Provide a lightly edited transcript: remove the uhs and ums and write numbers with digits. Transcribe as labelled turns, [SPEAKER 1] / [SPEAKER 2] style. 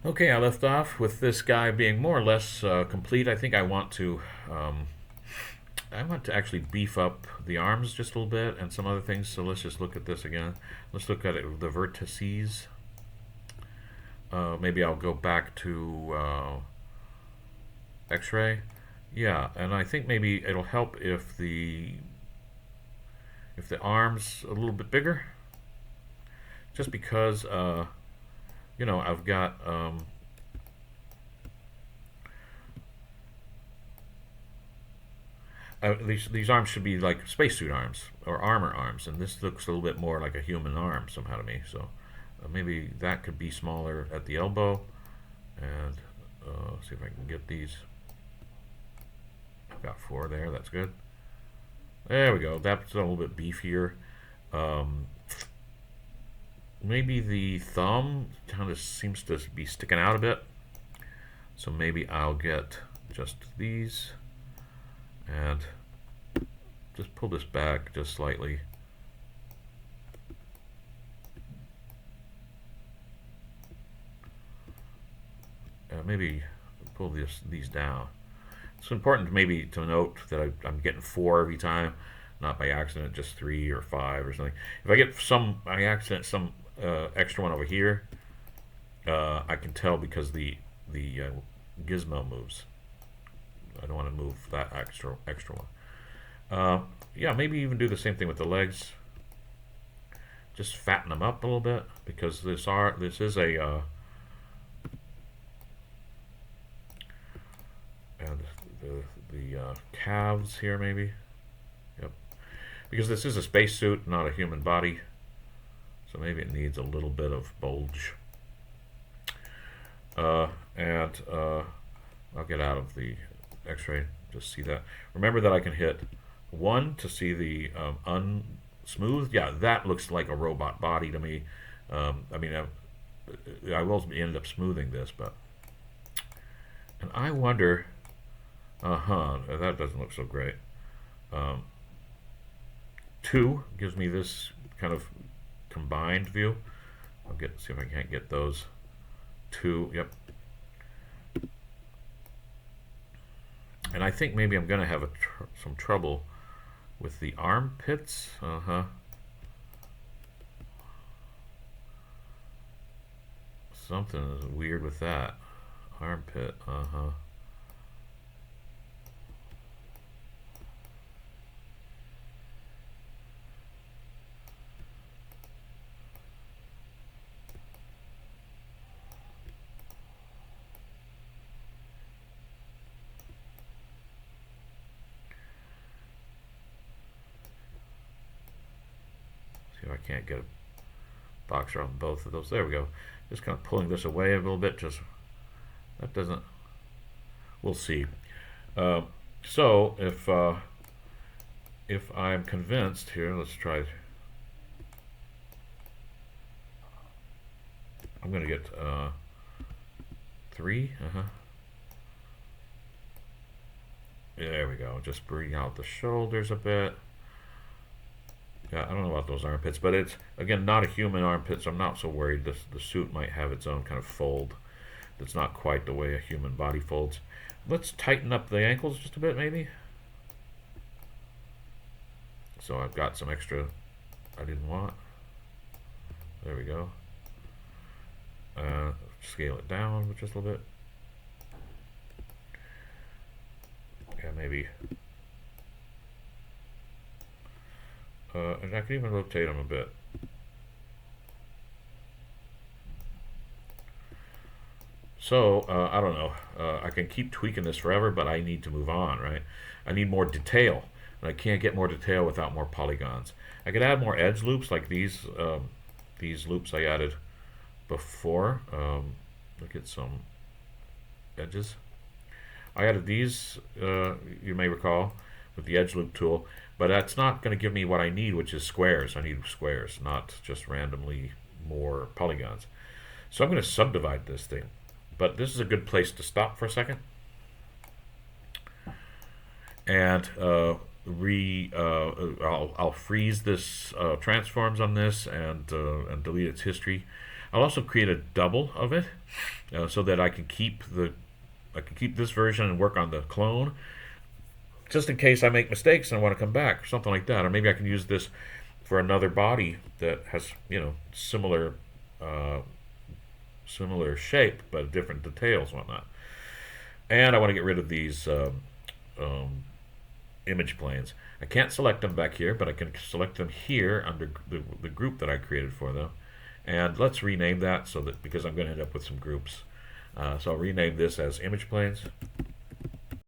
[SPEAKER 1] Okay, I left off with this guy being more or less complete. I think um, I want to actually beef up the arms just a little bit and some other things. So let's just look at this again. Let's look at it, the vertices. Maybe I'll go back to X-ray. Yeah, and I think maybe it'll help if the arms a little bit bigger, just because I've got these arms should be like spacesuit arms or armor arms, and this looks a little bit more like a human arm somehow to me. So maybe that could be smaller at the elbow, and see if I can get these. I've got four there. That's good. There we go. That's a little bit beefier. Um, Maybe the thumb kind of seems to be sticking out a bit, so maybe I'll get just these and just pull this back just slightly. Maybe pull these down. It's important maybe to note that I'm getting four every time, not by accident just three or five or something. If I get some by accident some extra one over here, I can tell because the gizmo moves. I don't want to move that extra one. Yeah, maybe even do the same thing with the legs. Just fatten them up a little bit because this is a and the calves here maybe. Yep, because this is a spacesuit, not a human body, so maybe it needs a little bit of bulge. And I'll get out of the X-ray. Just see that. Remember that I can hit one to see the unsmooth. Yeah, that looks like a robot body to me. I mean, I will end up smoothing this, but and I wonder. That doesn't look so great. Um, Two gives me this kind of combined view. I'll see if I can't get those two. Yep. And I think maybe I'm going to have some trouble with the armpits. Something is weird with that. Armpit. See if I can't get a boxer on both of those. There we go. Just kind of pulling this away a little bit. Just that doesn't. We'll see. Uh, so if I'm convinced here, let's try. I'm going to get three. There we go. Just bring out the shoulders a bit. Yeah, I don't know about those armpits, but it's again not a human armpit, so I'm not so worried. The suit might have its own kind of fold that's not quite the way a human body folds. Let's tighten up the ankles just a bit, maybe. So I've got some extra I didn't want. There we go. Scale it down just a little bit. Yeah, maybe. And I can even rotate them a bit. So, I don't know. I can keep tweaking this forever, but I need to move on, right? I need more detail. And I can't get more detail without more polygons. I could add more edge loops like these loops I added before. Look at some edges. I added these, you may recall, with the edge loop tool, but that's not going to give me what I need, which is squares. I need squares, not just randomly more polygons. So I'm going to subdivide this thing. But this is a good place to stop for a second. And I'll freeze this transforms on this and delete its history. I'll also create a double of it so that I can keep this version and work on the clone just in case I make mistakes and I want to come back, or something like that. Or maybe I can use this for another body that has uh, similar shape but different details and whatnot. And I want to get rid of these um, image planes. I can't select them back here, but I can select them here under the group that I created for them. And let's rename that so that because I'm going to end up with some groups. So I'll rename this as image planes.